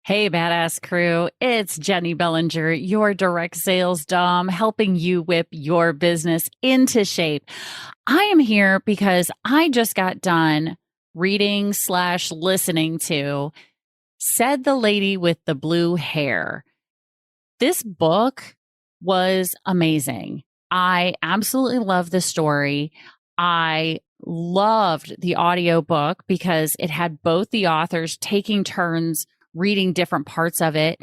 Hey, badass crew. It's Jenny Bellinger, your direct sales dom, helping you whip your business into shape. I am here because I just got done reading/listening to Said the Lady with the Blue Hair. This book was amazing. I absolutely love the story. I loved the audiobook because it had both the authors taking turns reading different parts of it.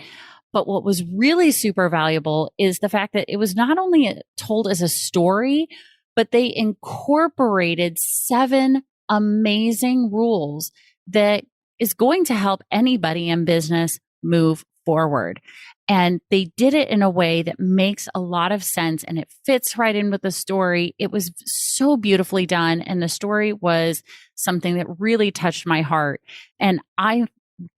But what was really super valuable is the fact that it was not only told as a story, but they incorporated 7 amazing rules that is going to help anybody in business move forward. And they did it in a way that makes a lot of sense and it fits right in with the story. It was so beautifully done. And the story was something that really touched my heart. And I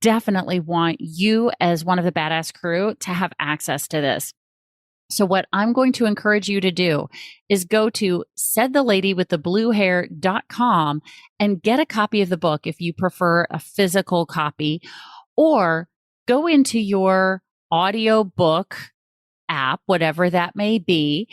definitely want you as one of the badass crew to have access to this. So what I'm going to encourage you to do is go to saidtheladywiththebluehair.com and get a copy of the book if you prefer a physical copy, or go into your audiobook app, whatever that may be,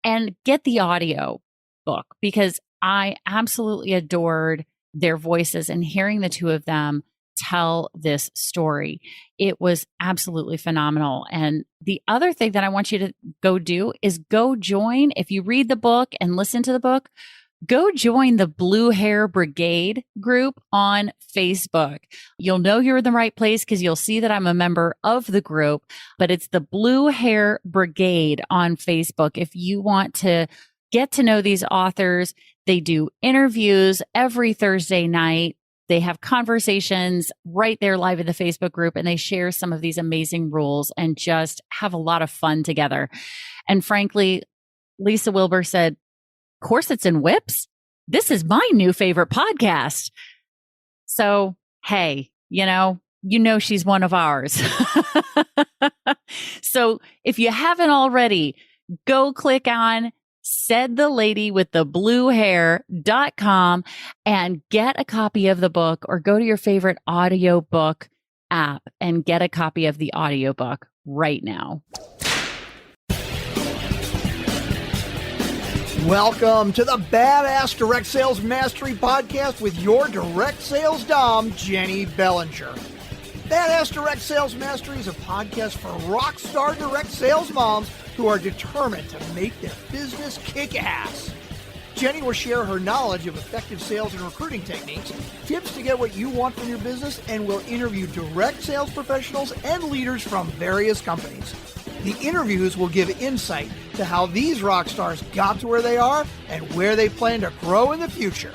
and get the audio book, because I absolutely adored their voices and hearing the two of them tell this story. It was absolutely phenomenal. And the other thing that I want you to go do is go join, if you read the book and listen to the book, go join the Blue Hair Brigade group on Facebook. You'll know you're in the right place because you'll see that I'm a member of the group, but it's the Blue Hair Brigade on Facebook. If you want to get to know these authors, they do interviews every Thursday night. They have conversations right there live in the Facebook group, and they share some of these amazing rules and just have a lot of fun together. And frankly, Lisa Wilbur said, "Corsets and whips? This is my new favorite podcast." So, hey, you know she's one of ours. So if you haven't already, go click on saidtheladywiththebluehair.com and get a copy of the book, or go to your favorite audiobook app and get a copy of the audiobook right now. Welcome to the Badass Direct Sales Mastery Podcast with your direct sales dom, Jenny Bellinger. Badass Direct Sales Mastery is a podcast for rock star direct sales moms who are determined to make their business kick ass. Jenny will share her knowledge of effective sales and recruiting techniques, tips to get what you want from your business, and will interview direct sales professionals and leaders from various companies. The interviews will give insight to how these rock stars got to where they are and where they plan to grow in the future.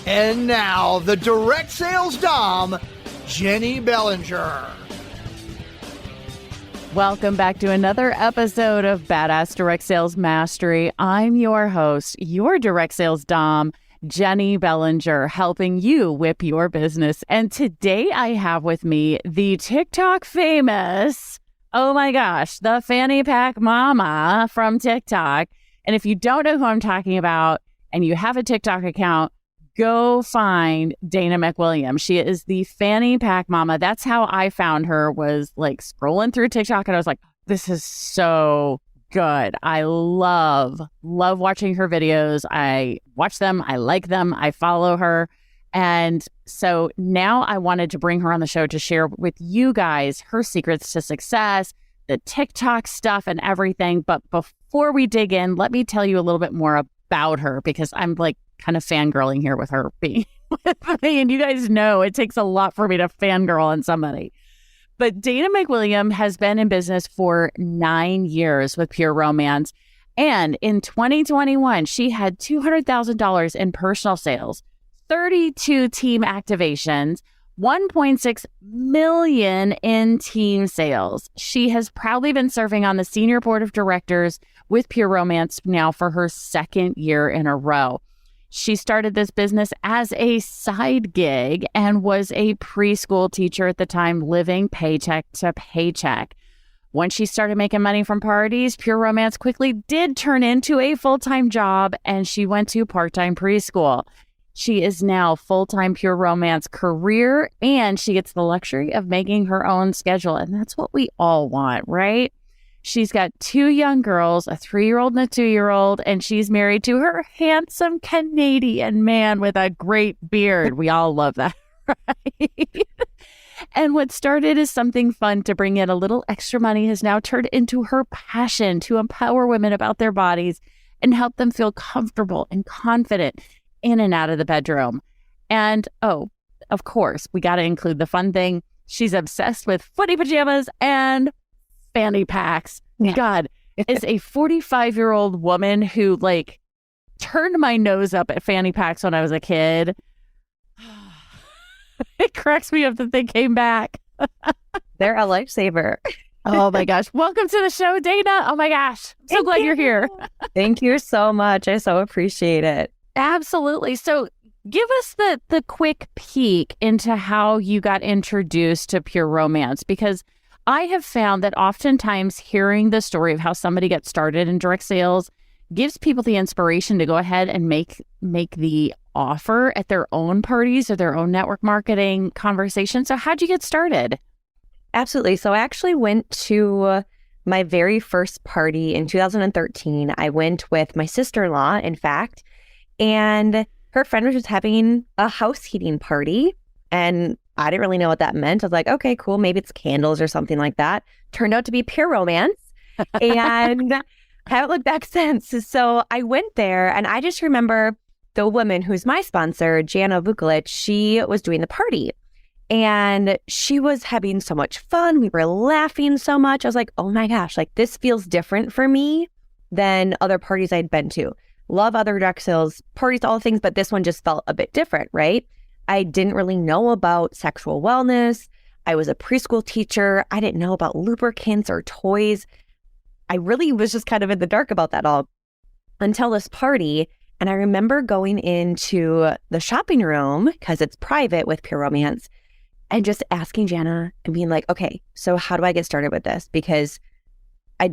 And now, the direct sales dom, Jenny Bellinger. Welcome back to another episode of Badass Direct Sales Mastery. I'm your host, your direct sales dom, Jenny Bellinger, helping you whip your business. And today I have with me the TikTok famous, oh my gosh, the fanny pack mama from TikTok. And if you don't know who I'm talking about and you have a TikTok account, go find Dana McWilliam. She is the fanny pack mama. That's how I found her, was like scrolling through TikTok, and I was like, this is so good. I love watching her videos. I watch them. I like them. I follow her. And so now I wanted to bring her on the show to share with you guys her secrets to success, the TikTok stuff and everything. But before we dig in, let me tell you a little bit more about her, because I'm like kind of fangirling here with her being with me. And you guys know it takes a lot for me to fangirl on somebody. But Dana McWilliam has been in business for 9 years with Pure Romance. And in 2021, she had $200,000 in personal sales, 32 team activations, 1.6 million in team sales. She has proudly been serving on the senior board of directors with Pure Romance now for her 2nd year in a row. She started this business as a side gig and was a preschool teacher at the time, living paycheck to paycheck. Once she started making money from parties, Pure Romance quickly did turn into a full-time job, and she went to part-time preschool. She is now full-time Pure Romance career, and she gets the luxury of making her own schedule. And that's what we all want, right? She's got 2 young girls, a 3-year-old and a 2-year-old, and she's married to her handsome Canadian man with a great beard. We all love that, right? And what started as something fun to bring in a little extra money has now turned into her passion to empower women about their bodies and help them feel comfortable and confident in and out of the bedroom. And, oh, of course, we got to include the fun thing. She's obsessed with footy pajamas and fanny packs. Yeah. God, as a 45-year-old woman who turned my nose up at fanny packs when I was a kid, it cracks me up that they came back. They're a lifesaver. Oh my gosh. Welcome to the show, Dana. Oh my gosh. I'm so glad you're here. Thank you so much. I so appreciate it. Absolutely. So give us the quick peek into how you got introduced to Pure Romance, because I have found that oftentimes hearing the story of how somebody gets started in direct sales gives people the inspiration to go ahead and make the offer at their own parties or their own network marketing conversation. So how'd you get started? Absolutely. So I actually went to my very first party in 2013. I went with my sister-in-law, in fact, and her friend was just having a house heating party. And I didn't really know what that meant. I was like, okay, cool. Maybe it's candles or something like that. Turned out to be Pure Romance. And haven't looked back since. So I went there, and I just remember the woman who's my sponsor, Jana Vukovic, she was doing the party. And she was having so much fun. We were laughing so much. I was like, oh my gosh, this feels different for me than other parties I'd been to. Love other direct sales parties, all things, but this one just felt a bit different, right? I didn't really know about sexual wellness. I was a preschool teacher. I didn't know about lubricants or toys. I really was just kind of in the dark about that all until this party. And I remember going into the shopping room, because it's private with Pure Romance, and just asking Jana and being like, okay, so how do I get started with this? Because I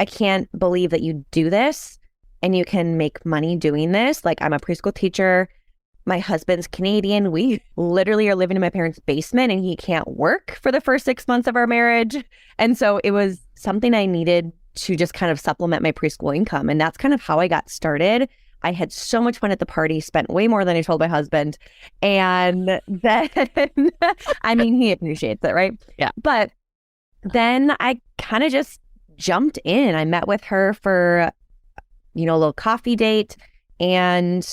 can't believe that you do this and you can make money doing this. I'm a preschool teacher. My husband's Canadian. We literally are living in my parents' basement, and he can't work for the first 6 months of our marriage. And so it was something I needed to just kind of supplement my preschool income. And that's kind of how I got started. I had so much fun at the party, spent way more than I told my husband. And then, I mean, he appreciates it, right? Yeah. But then I kind of just jumped in. I met with her for, a little coffee date. And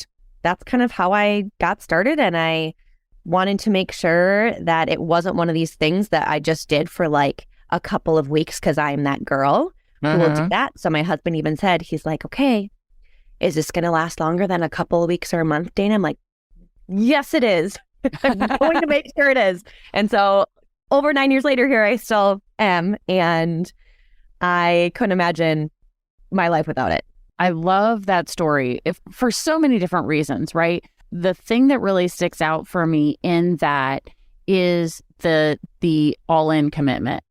that's kind of how I got started. And I wanted to make sure that it wasn't one of these things that I just did for a couple of weeks because I'm that girl who will do that. So my husband even said, he's like, okay, is this going to last longer than a couple of weeks or a month, Dana? I'm like, yes, it is. I'm going to make sure it is. And so over 9 years later, here I still am. And I couldn't imagine my life without it. I love that story for so many different reasons, right? The thing that really sticks out for me in that is the all-in commitment,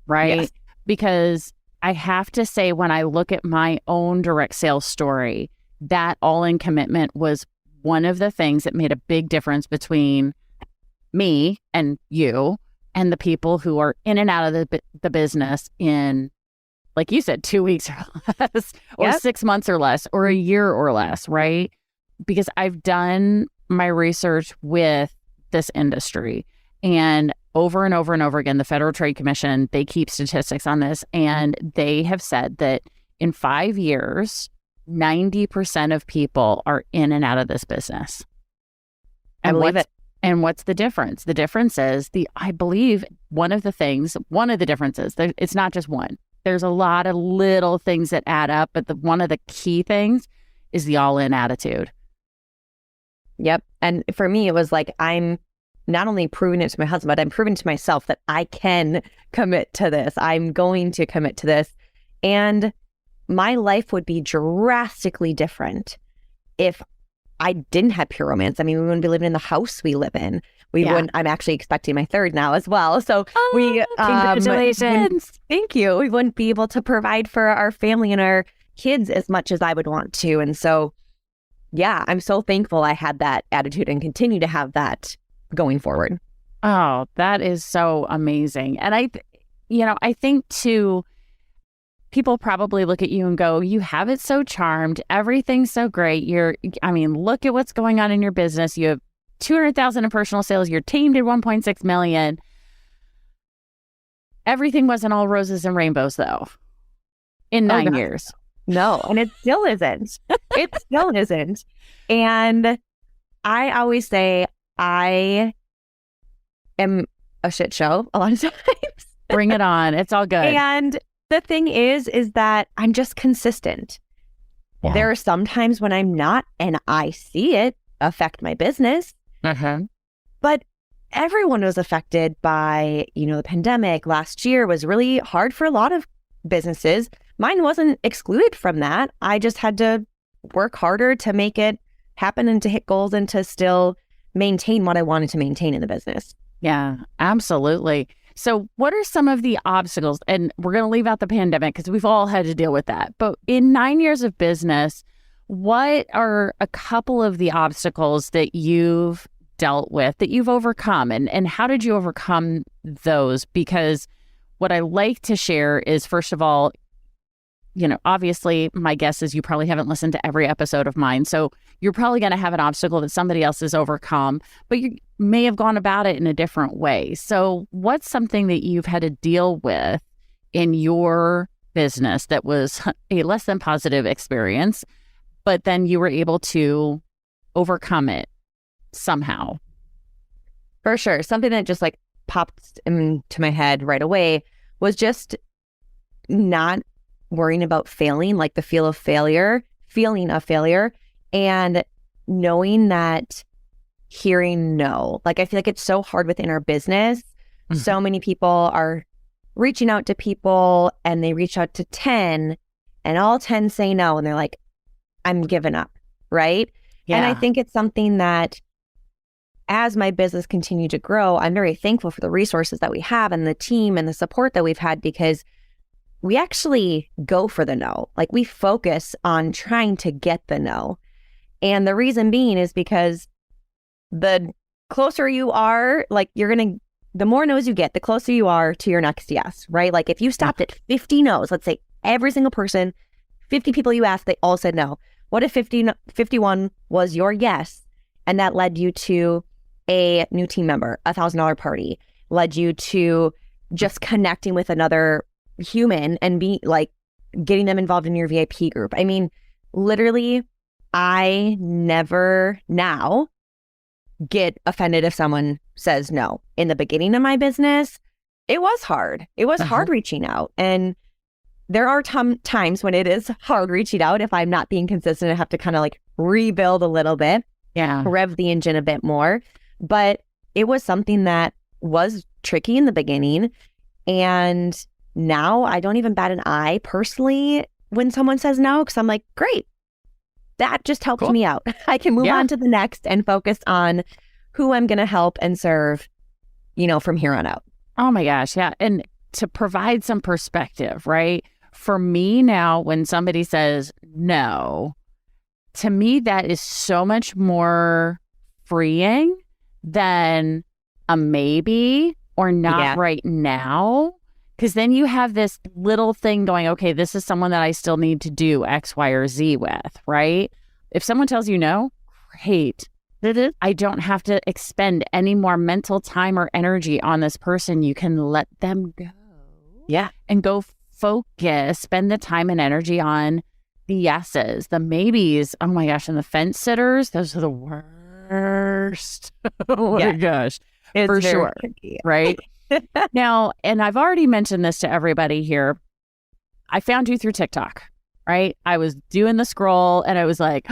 right? Yes. Because I have to say, when I look at my own direct sales story, that all-in commitment was one of the things that made a big difference between me and you and the people who are in and out of the business in, like you said, 2 weeks or less, or 6 months or less, or a year or less, right? Because I've done my research with this industry, and over and over and over again, the Federal Trade Commission, they keep statistics on this, and they have said that in 5 years, 90% of people are in and out of this business. I believe it. And what's the difference? The difference is I believe one of the differences, it's not just one. There's a lot of little things that add up, but one of the key things is the all-in attitude. Yep. And for me, it was I'm not only proving it to my husband, but I'm proving to myself that I can commit to this. I'm going to commit to this. And my life would be drastically different if I didn't have Pure Romance. I mean, we wouldn't be living in the house we live in. We wouldn't. I'm actually expecting my third now as well. So congratulations. Thank you. We wouldn't be able to provide for our family and our kids as much as I would want to. And so yeah, I'm so thankful I had that attitude and continue to have that going forward. Oh, that is so amazing. And I think too, people probably look at you and go, you have it so charmed. Everything's so great. Look at what's going on in your business. You have 200,000 in personal sales. Your team did 1.6 million. Everything wasn't all roses and rainbows though in 9 years. No, and it still isn't. It still isn't. And I always say I am a shit show a lot of times. Bring it on. It's all good. And the thing is that I'm just consistent. Yeah. There are some times when I'm not, and I see it affect my business. But everyone was affected by, the pandemic. Last year was really hard for a lot of businesses. Mine wasn't excluded from that. I just had to work harder to make it happen and to hit goals and to still maintain what I wanted to maintain in the business. Yeah, absolutely. So what are some of the obstacles? And we're going to leave out the pandemic because we've all had to deal with that. But in 9 years of business, what are a couple of the obstacles that you've dealt with, that you've overcome? And how did you overcome those? Because what I like to share is, first of all, obviously my guess is you probably haven't listened to every episode of mine. So you're probably going to have an obstacle that somebody else has overcome, but you may have gone about it in a different way. So what's something that you've had to deal with in your business that was a less than positive experience, but then you were able to overcome it somehow? For sure. Something that just popped into my head right away was just not worrying about failing, the feeling of failure, and knowing that hearing no. I feel like it's so hard within our business. Mm-hmm. So many people are reaching out to people and they reach out to 10 and all 10 say no. And they're like, I'm giving up. Right. Yeah. And I think it's something that as my business continued to grow, I'm very thankful for the resources that we have and the team and the support that we've had, because we actually go for the no. We focus on trying to get the no. And the reason being is because the closer you are, the more no's you get, the closer you are to your next yes, right? If you stopped at 50 no's, let's say every single person, 50 people you asked, they all said no. What if 51 was your yes? And that led you to a new team member, $1,000 party, led you to just connecting with another human and getting them involved in your VIP group. I mean, literally, I never now get offended if someone says no. In the beginning of my business, it was hard. It was hard reaching out. And there are times when it is hard reaching out. If I'm not being consistent, I have to kind of rebuild a little bit, rev the engine a bit more. But it was something that was tricky in the beginning. And now I don't even bat an eye personally when someone says no, because I'm like, great, that just helped me out. I can move on to the next and focus on who I'm going to help and serve, from here on out. Oh my gosh. Yeah. And to provide some perspective, right? For me now, when somebody says no, to me, that is so much more freeing than a maybe or not right now. Because then you have this little thing going, okay, this is someone that I still need to do X, Y, or Z with, right? If someone tells you no, great. I don't have to expend any more mental time or energy on this person. You can let them go. Yeah. And go focus, spend the time and energy on the yeses, the maybes. Oh my gosh. And the fence sitters, those are the worst. Oh my gosh. It's for very sure. tricky. Right. Now, and I've already mentioned this to everybody here. I found you through TikTok, right? I was doing the scroll and I was like,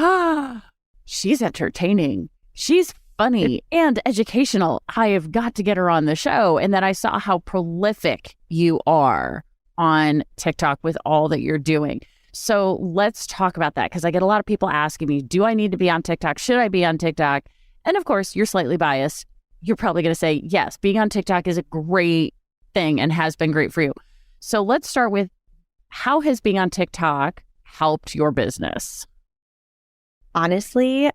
she's entertaining. She's funny and educational. I have got to get her on the show. And then I saw how prolific you are on TikTok with all that you're doing. So let's talk about that, because I get a lot of people asking me, do I need to be on TikTok? Should I be on TikTok? And of course, you're slightly biased. You're probably going to say, yes, being on TikTok is a great thing and has been great for you. So let's start with, how has being on TikTok helped your business? honestly,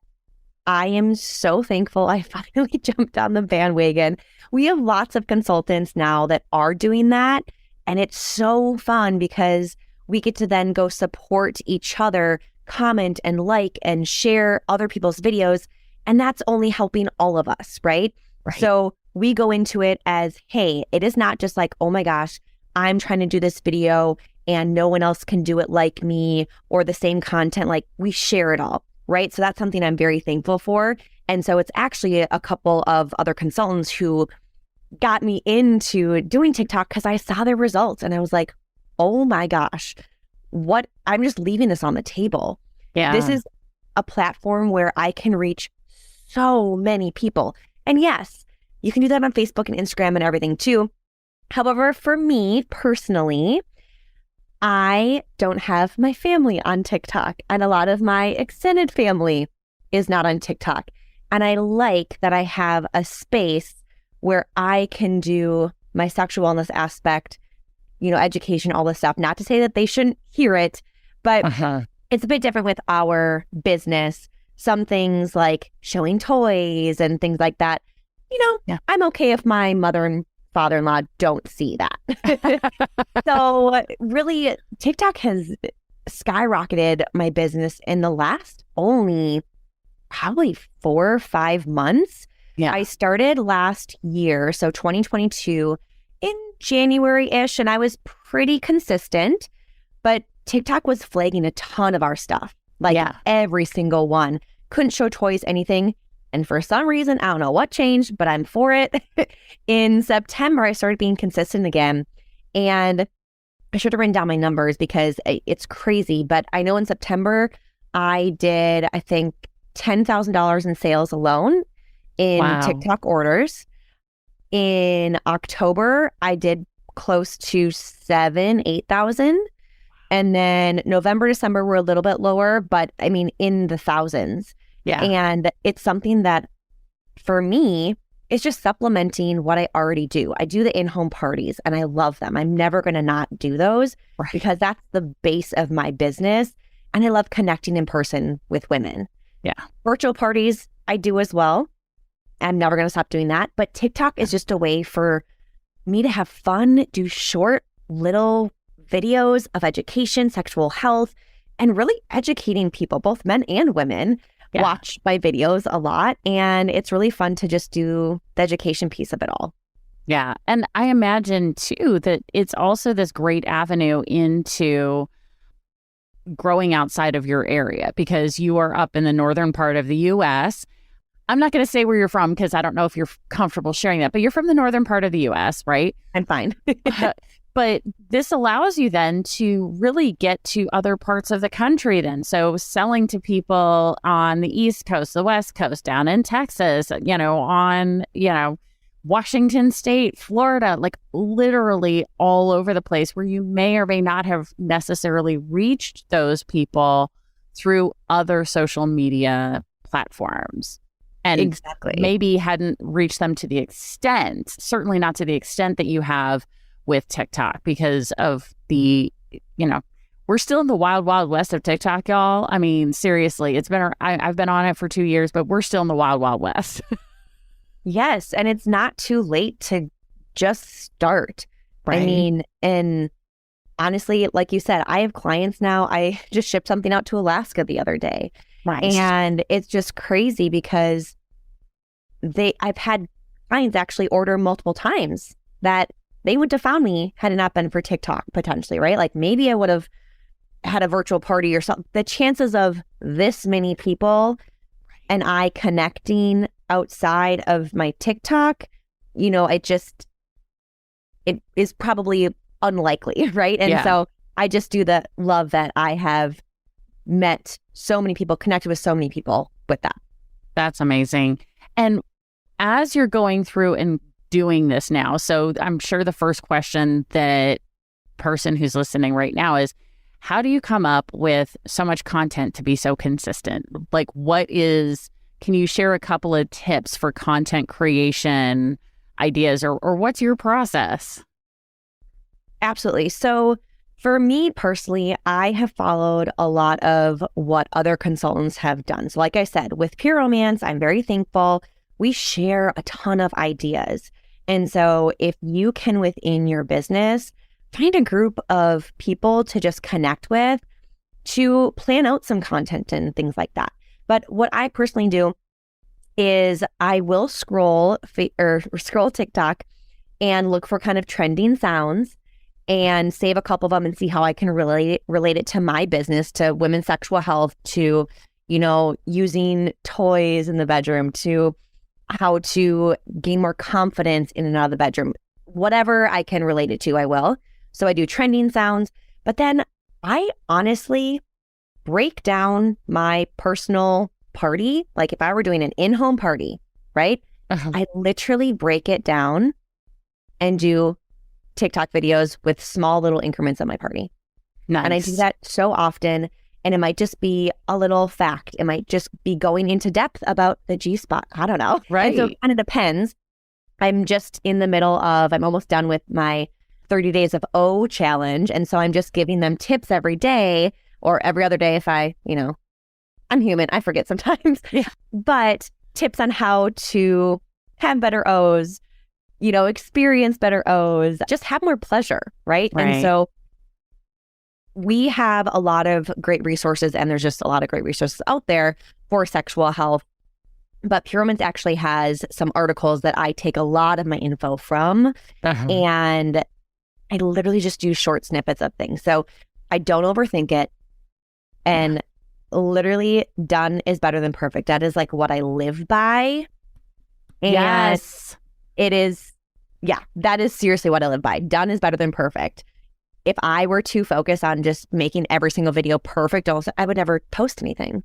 I am so thankful I finally jumped on the bandwagon. We have lots of consultants now that are doing that. And it's so fun because we get to then go support each other, comment and like and share other people's videos. And that's only helping all of us, right? So we go into it as, hey, it is not just like, oh my gosh, I'm trying to do this video and no one else can do it like me or the same content. Like we share it all, right? So that's something I'm very thankful for. And so it's actually a couple of other consultants who got me into doing TikTok because I saw their results and I was like, oh my gosh, what? I'm just leaving this on the table. Yeah. This is a platform where I can reach so many people. And yes, you can do that on Facebook and Instagram and everything too. However, for me personally, I don't have my family on TikTok, and a lot of my extended family is not on TikTok. And I like that I have a space where I can do my sexual wellness aspect, education, all this stuff. Not to say that they shouldn't hear it, but it's a bit different with our business. Some things like showing toys and things like that, I'm okay if my mother and father-in-law don't see that. So really, TikTok has skyrocketed my business in the last only probably 4 or 5 months. Yeah. I started last year, so 2022 in January-ish, and I was pretty consistent, but TikTok was flagging a ton of our stuff, every single one. Couldn't show toys, anything. And for some reason, I don't know what changed, but I'm for it. In September, I started being consistent again. And I should have written down my numbers because it's crazy. But I know in September, I did, I think, $10,000 in sales alone in TikTok orders. In October, I did close to 8,000. And then November, December were a little bit lower, but I mean, in the thousands. Yeah. And it's something that for me is just supplementing what I already do. I do the in-home parties and I love them. I'm never going to not do those because that's the base of my business. And I love connecting in person with women. Yeah. Virtual parties, I do as well. I'm never going to stop doing that. But TikTok is just a way for me to have fun, do short little videos of education, sexual health, and really educating people, both men and women. Watch my videos a lot, and it's really fun to just do the education piece of it all. Yeah. And I imagine too that it's also this great avenue into growing outside of your area because you are up in the northern part of the U.S. I'm not going to say where you're from because I don't know if you're comfortable sharing that, but you're from the northern part of the U.S., right? I'm fine. But this allows you then to really get to other parts of the country then. So selling to people on the East Coast, the West Coast, down in Texas, on, Washington State, Florida, like literally all over the place where you may or may not have necessarily reached those people through other social media platforms. And exactly. Maybe hadn't reached them to the extent, certainly not to the extent that you have with TikTok because of the, we're still in the wild, wild west of TikTok, y'all. I mean, seriously, I've been on it for 2 years, but we're still in the wild, wild west. Yes. And it's not too late to just start. Right. I mean, and honestly, like you said, I have clients now. I just shipped something out to Alaska the other day. Nice. And it's just crazy because I've had clients actually order multiple times that they wouldn't have found me had it not been for TikTok potentially, right? Like maybe I would have had a virtual party or something. The chances of this many people and I connecting outside of my TikTok, it is probably unlikely, right? And so I just do the love that I have met so many people, connected with so many people with that. That's amazing. And as you're going through and doing this now, so I'm sure the first question that person who's listening right now is, how do you come up with so much content to be so consistent? Like can you share a couple of tips for content creation ideas or what's your process? Absolutely. So For me personally, I have followed a lot of what other consultants have done. So like I said, with Pure Romance, I'm very thankful. We share a ton of ideas. And so if you can within your business, find a group of people to just connect with to plan out some content and things like that. But what I personally do is I will scroll TikTok and look for kind of trending sounds and save a couple of them and see how I can relate it to my business, to women's sexual health, to, using toys in the bedroom, to how to gain more confidence in and out of the bedroom. Whatever I can relate it to, I will. So I do trending sounds, but then I honestly break down my personal party. Like if I were doing an in-home party, right? I literally break it down and do TikTok videos with small little increments of my party. Nice. And I do that so often. And it might just be a little fact. It might just be going into depth about the G-spot. I don't know. Right. And so it kind of depends. I'm just in the middle of, I'm almost done with my 30 days of O challenge. And so I'm just giving them tips every day or every other day if I'm human. I forget sometimes. Yeah. But tips on how to have better O's, experience better O's, just have more pleasure, right? And so we have a lot of great resources, and there's just a lot of great resources out there for sexual health. But Pure Romance actually has some articles that I take a lot of my info from, and I literally just do short snippets of things. So I don't overthink it. And literally, done is better than perfect. That is like what I live by. And yes. It is, that is seriously what I live by. Done is better than perfect. If I were to focus on just making every single video perfect, also, I would never post anything.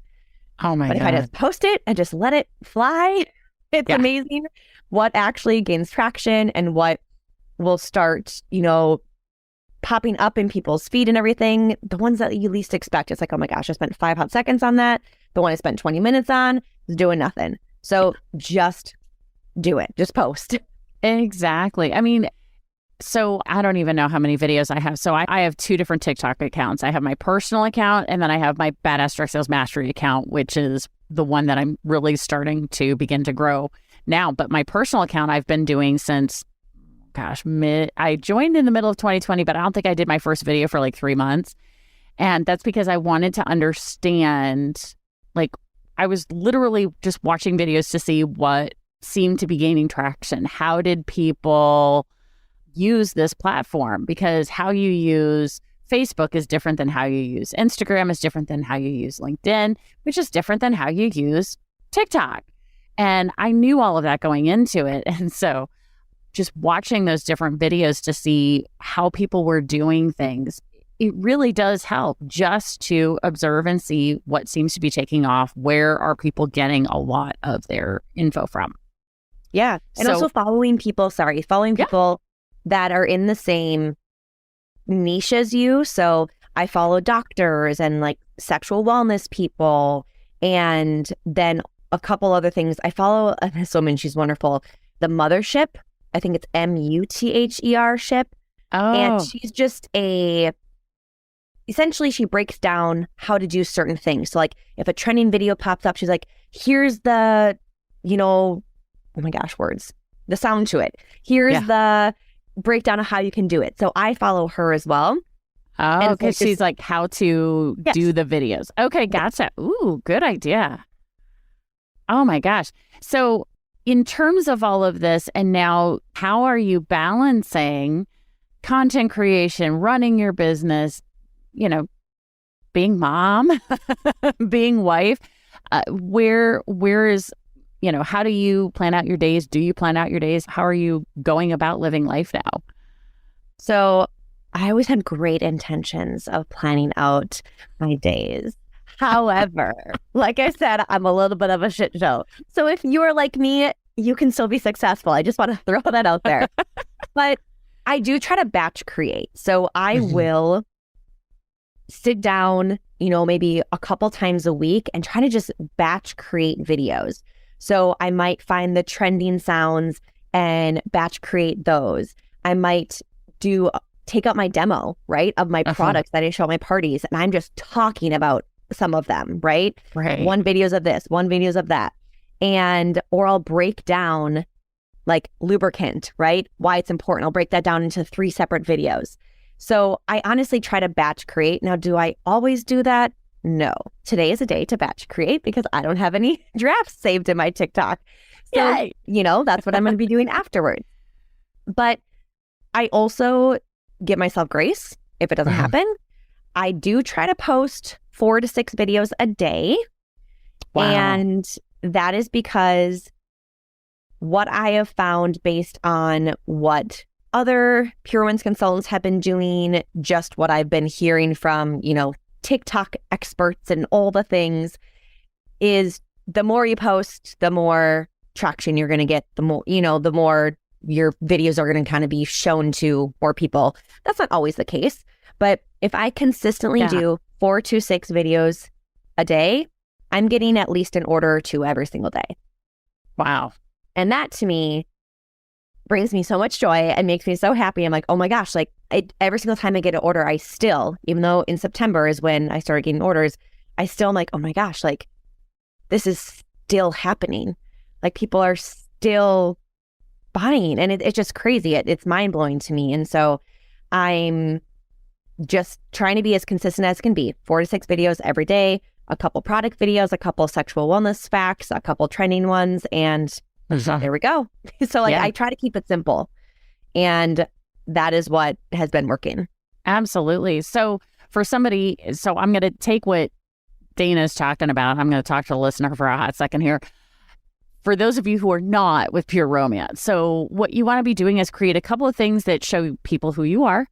Oh my God. But if I just post it and just let it fly, it's amazing what actually gains traction and what will start, popping up in people's feed and everything. The ones that you least expect. It's like, oh my gosh, I spent 5 hot seconds on that. The one I spent 20 minutes on is doing nothing. So just do it. Just post. Exactly. I mean, so I don't even know how many videos I have. So I have 2 different TikTok accounts. I have my personal account, and then I have my Badass Direct Sales Mastery account, which is the one that I'm really starting to begin to grow now. But my personal account I've been doing since, I joined in the middle of 2020, but I don't think I did my first video for like 3 months. And that's because I wanted to understand, like, I was literally just watching videos to see what seemed to be gaining traction. How did people use this platform? Because how you use Facebook is different than how you use Instagram, is different than how you use LinkedIn, which is different than how you use TikTok. And I knew all of that going into it. And so just watching those different videos to see how people were doing things, it really does help just to observe and see what seems to be taking off. Where are people getting a lot of their info from? Yeah. And also following people that are in the same niche as you. So I follow doctors and like sexual wellness people, and then a couple other things. I follow this woman, she's wonderful, the Mothership. I think it's MUTHER ship. Oh. And she's just essentially she breaks down how to do certain things. So like if a trending video pops up, she's like, here's the, oh my gosh, words, the sound to it. Here's the breakdown of how you can do it. So I follow her as well. Oh, okay. She's like how to do the videos. Okay, gotcha. Ooh, good idea. Oh my gosh. So in terms of all of this, and now how are you balancing content creation, running your business, being mom, being wife? Where is, how do you plan out your days? Do you plan out your days? How are you going about living life now? So I always had great intentions of planning out my days. However, like I said, I'm a little bit of a shit show. So if you're like me, you can still be successful. I just want to throw that out there. But I do try to batch create. So I will sit down, maybe a couple times a week and try to just batch create videos. So I might find the trending sounds and batch create those. I might do take out my demo, right, of my products that I show at my parties, and I'm just talking about some of them, right? Right. One videos of this, one videos of that. Or I'll break down like lubricant, right? Why it's important. I'll break that down into 3 separate videos. So I honestly try to batch create. Now, do I always do that? No. Today is a day to batch create because I don't have any drafts saved in my TikTok. So, Yay. That's what I'm going to be doing afterwards. But I also give myself grace if it doesn't happen. I do try to post 4 to 6 videos a day. Wow. And that is because what I have found based on what other Pure Wins consultants have been doing, just what I've been hearing from, TikTok experts and all the things, is the more you post, the more traction you're going to get, the more your videos are going to kind of be shown to more people. That's not always the case. But if I consistently do 4 to 6 videos a day, I'm getting at least an order or 2 every single day. Wow. And that to me brings me so much joy and makes me so happy. I'm like, oh my gosh, every single time I get an order, I still, even though in September is when I started getting orders, I still am like, oh my gosh, this is still happening. People are still buying, and it's just crazy. It's mind blowing to me. And so I'm just trying to be as consistent as can be. 4 to 6 videos every day, a couple product videos, a couple sexual wellness facts, a couple trending ones, and there we go. So I try to keep it simple, and that is what has been working. Absolutely. So for somebody, I'm going to take what Dana's talking about. I'm going to talk to the listener for a hot second here. For those of you who are not with Pure Romance, so what you want to be doing is create a couple of things that show people who you are,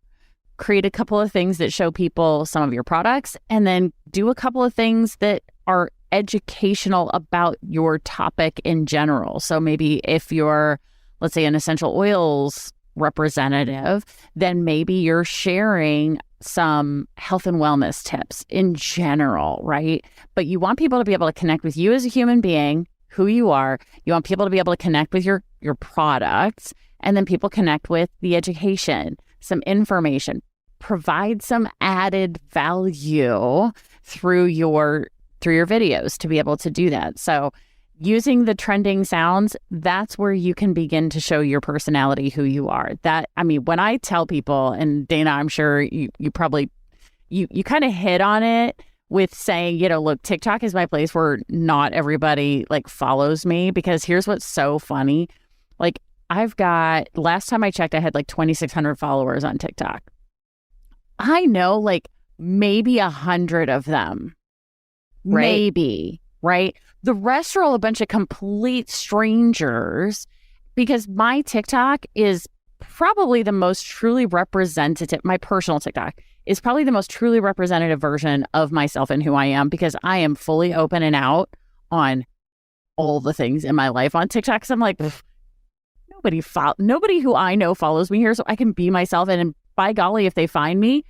create a couple of things that show people some of your products, and then do a couple of things that are educational about your topic in general. So maybe if you're, let's say, an essential oils representative, then maybe you're sharing some health and wellness tips in general, right? But you want people to be able to connect with you as a human being, who you are. You want people to be able to connect with your products, and then people connect with the education, some information, provide some added value through your videos to be able to do that. So using the trending sounds, that's where you can begin to show your personality, who you are. When I tell people, and Dana, I'm sure you probably, you kind of hit on it with saying, look, TikTok is my place where not everybody follows me, because here's what's so funny. I've got, last time I checked, I had 2,600 followers on TikTok. I know maybe 100 of them. Right. Maybe, right? The rest are all a bunch of complete strangers, because my TikTok is probably the most truly representative, my personal TikTok is probably the most truly representative version of myself and who I am, because I am fully open and out on all the things in my life on TikTok. So I'm like, nobody who I know follows me here, so I can be myself. And by golly, if they find me,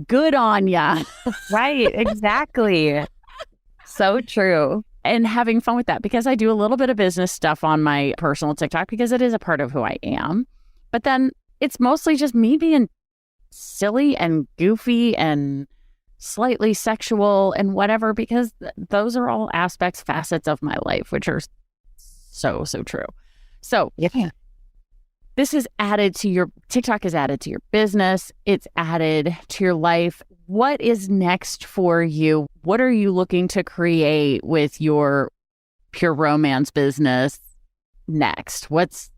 good on ya. Right, exactly. So true. And having fun with that, because I do a little bit of business stuff on my personal TikTok, because it is a part of who I am. But then it's mostly just me being silly and goofy and slightly sexual and whatever, because those are all aspects, facets of my life, which are so true. So this is added to your TikTok, is added to your business. It's added to your life. What is next for you? What are you looking to create with your Pure Romance business next? Because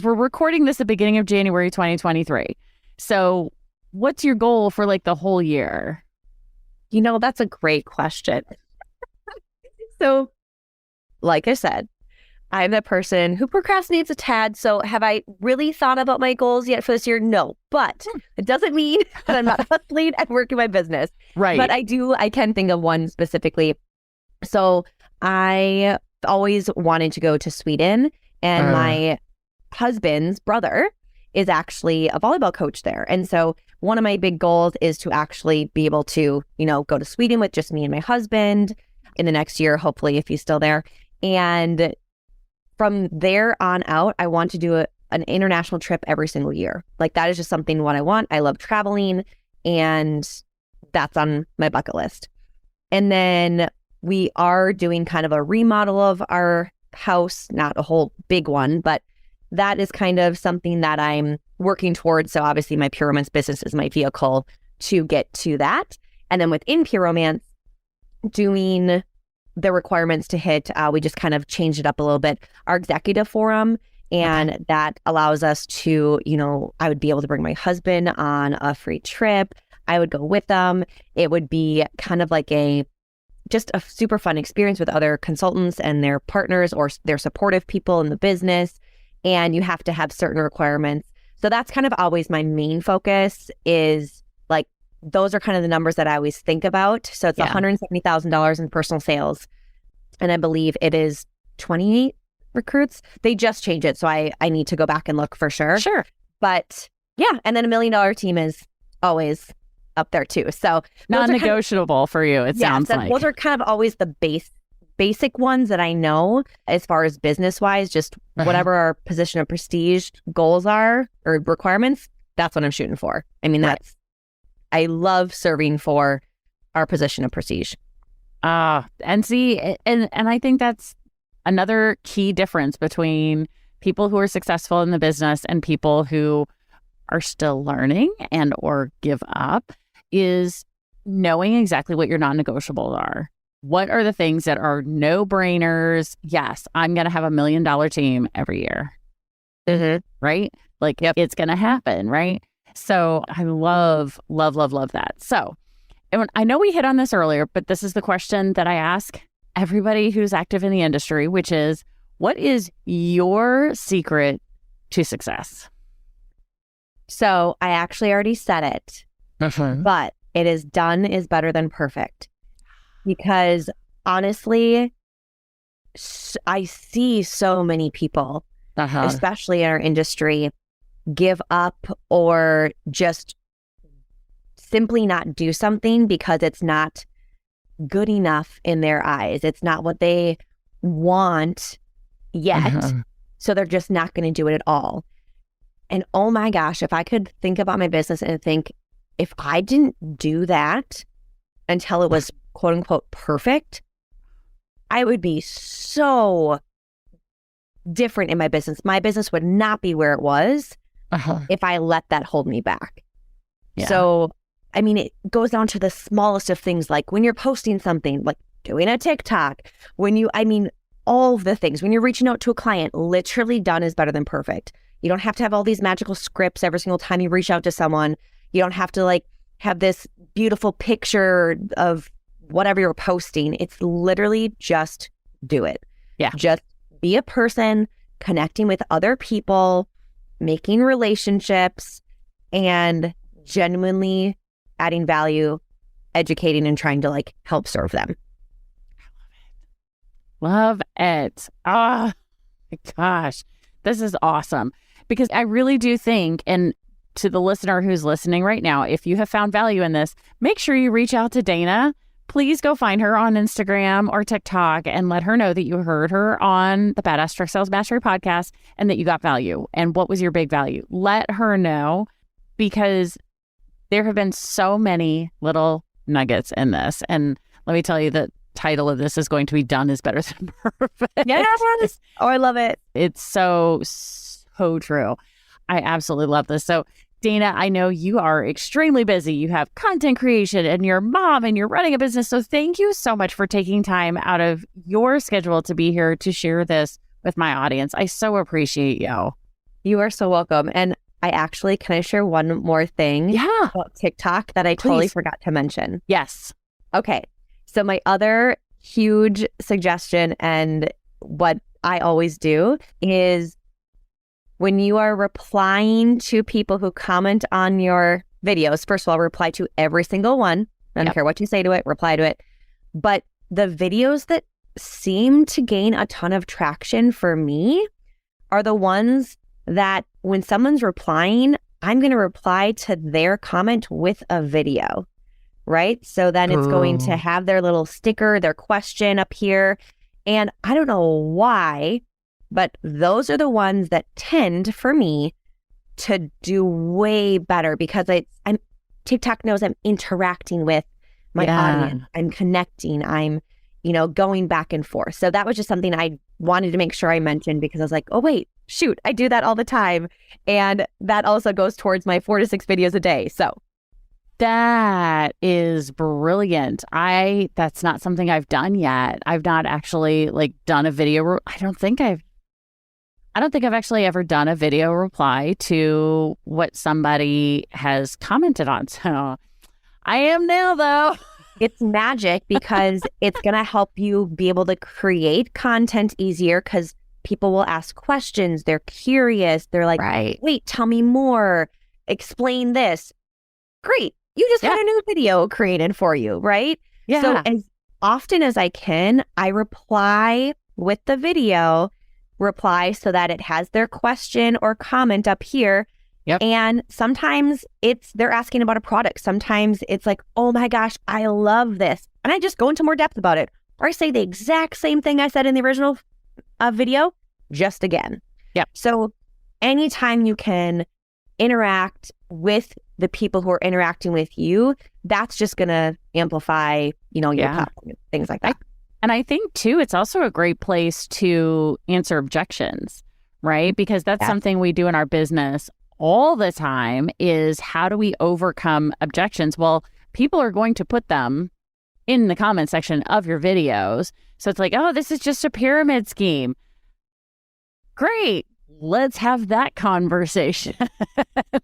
we're recording this at the beginning of January 2023. So what's your goal for the whole year? That's a great question. So, like I said, I'm that person who procrastinates a tad. So have I really thought about my goals yet for this year? No, but it doesn't mean that I'm not hustling and working my business. Right. But I can think of one specifically. So I always wanted to go to Sweden, and my husband's brother is actually a volleyball coach there. And so one of my big goals is to actually be able to, go to Sweden with just me and my husband in the next year, hopefully, if he's still there. And from there on out, I want to do an international trip every single year. Like that is just something what I want. I love traveling, and that's on my bucket list. And then we are doing kind of a remodel of our house, not a whole big one, but that is kind of something that I'm working towards. So obviously my Pure Romance business is my vehicle to get to that. And then within Pure Romance, doing the requirements to hit, we just kind of changed it up a little bit, our executive forum. And that allows us to, I would be able to bring my husband on a free trip. I would go with them. It would be kind of like just a super fun experience with other consultants and their partners or their supportive people in the business. And you have to have certain requirements. So that's kind of always my main focus is like, those are kind of the numbers that I always think about. So it's $170,000 in personal sales. And I believe it is 28 recruits. They just changed it. So I need to go back and look for sure. Sure. But yeah. And then $1 million team is always up there too. So non-negotiable for you, it sounds like. Those are kind of always the basic ones that I know as far as business wise, just whatever our position of prestige goals are or requirements, that's what I'm shooting for. I mean, I love serving for our position of prestige. And see, and I think that's another key difference between people who are successful in the business and people who are still learning and or give up is knowing exactly what your non-negotiables are. What are the things that are no-brainers? Yes, I'm going to have $1 million team every year. Right? Like, it's going to happen, right? So I love that. So and I know we hit on this earlier, but this is the question that I ask everybody who's active in the industry, which is, what is your secret to success? So I actually already said it, but it is done is better than perfect. Because honestly, I see so many people, especially in our industry, give up or just simply not do something because it's not good enough in their eyes. It's not what they want yet. So they're just not going to do it at all. And oh my gosh, if I could think about my business and think, if I didn't do that until it was quote unquote perfect, I would be so different in my business. My business would not be where it was if I let that hold me back. So, I mean, it goes down to the smallest of things, like when you're posting something, like doing a TikTok, all of the things, when you're reaching out to a client, literally done is better than perfect. You don't have to have all these magical scripts every single time you reach out to someone. You don't have to have this beautiful picture of whatever you're posting. It's literally just do it. Yeah. Just be a person, connecting with other people, making relationships, and genuinely adding value, educating, and trying to help serve them. Love it. Oh my gosh. This is awesome. Because I really do think, and to the listener who's listening right now, if you have found value in this, make sure you reach out to Dana. Please go find her on Instagram or TikTok and let her know that you heard her on the Badass Direct Sales Mastery podcast and that you got value. And what was your big value? Let her know, because there have been so many little nuggets in this. And let me tell you, the title of this is going to be Done is Better Than Perfect. Yes. Oh, I love it. It's so true. I absolutely love this. So Dana, I know you are extremely busy. You have content creation and you're a mom and you're running a business. So thank you so much for taking time out of your schedule to be here to share this with my audience. I so appreciate you. You are so welcome. And can I share one more thing about TikTok that I totally forgot to mention? Yes. Okay. So my other huge suggestion, and what I always do, is when you are replying to people who comment on your videos, first of all, reply to every single one. I don't care what you say to it, reply to it. But the videos that seem to gain a ton of traction for me are the ones that when someone's replying, I'm going to reply to their comment with a video, right? So then it's going to have their little sticker, their question up here. And I don't know why, But those are the ones that tend for me to do way better because TikTok knows I'm interacting with my audience. I'm connecting. I'm, going back and forth. So that was just something I wanted to make sure I mentioned because I was like, oh, wait, shoot, I do that all the time. And that also goes towards my 4 to 6 videos a day. So that is brilliant. That's not something I've done yet. I've not actually done a video. I don't think I've actually ever done a video reply to what somebody has commented on. So I am now, though. It's magic because it's going to help you be able to create content easier because people will ask questions. They're curious. They're like, right. Wait, tell me more. Explain this. Great. You just had a new video created for you, right? Yeah. So as often as I can, I reply with the video reply so that it has their question or comment up here. Yep. And sometimes they're asking about a product. Sometimes it's like, oh my gosh, I love this. And I just go into more depth about it. Or I say the exact same thing I said in the original video, just again. Yep. So anytime you can interact with the people who are interacting with you, that's just going to amplify, your platform, things like that. And I think, too, it's also a great place to answer objections, right? Because that's something we do in our business all the time is how do we overcome objections? Well, people are going to put them in the comment section of your videos. So it's like, oh, this is just a pyramid scheme. Great. Let's have that conversation.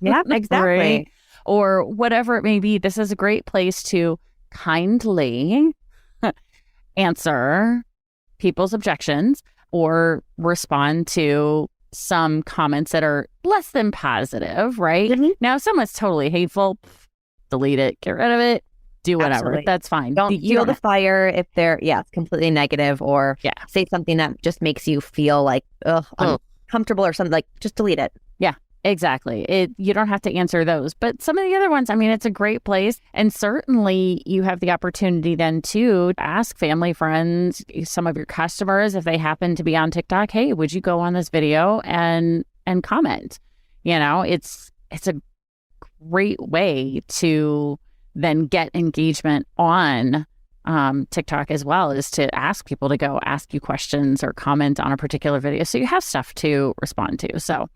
Yeah, exactly. Right? Or whatever it may be. This is a great place to kindly answer people's objections or respond to some comments that are less than positive, right? Mm-hmm. Now, if someone's totally hateful, delete it, get rid of it, do whatever. Absolutely. That's fine. Don't fuel the fire if they're, it's completely negative or say something that just makes you feel like, uncomfortable or something, just delete it. Yeah, exactly. You don't have to answer those. But some of the other ones, it's a great place. And certainly you have the opportunity then to ask family, friends, some of your customers, if they happen to be on TikTok, hey, would you go on this video and comment? It's a great way to then get engagement on TikTok as well, is to ask people to go ask you questions or comment on a particular video. So you have stuff to respond to. So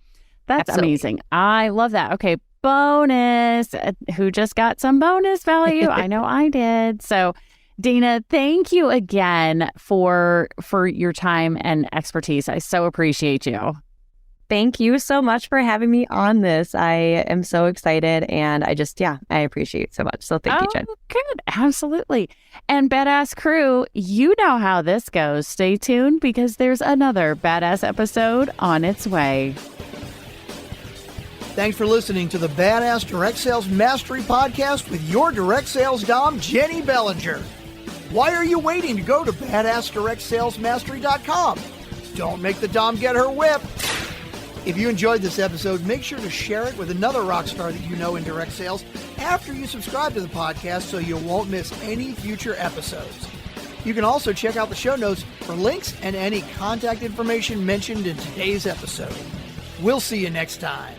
that's amazing. I love that. Okay, bonus. Who just got some bonus value? I know I did. So Dana, thank you again for your time and expertise. I so appreciate you. Thank you so much for having me on this. I am so excited and I appreciate it so much. So thank you, Jen. Good. Absolutely. And Badass Crew, you know how this goes. Stay tuned because there's another badass episode on its way. Thanks for listening to the Badass Direct Sales Mastery Podcast with your direct sales dom, Jenny Bellinger. Why are you waiting to go to badassdirectsalesmastery.com? Don't make the dom get her whip. If you enjoyed this episode, make sure to share it with another rock star that you know in direct sales after you subscribe to the podcast so you won't miss any future episodes. You can also check out the show notes for links and any contact information mentioned in today's episode. We'll see you next time.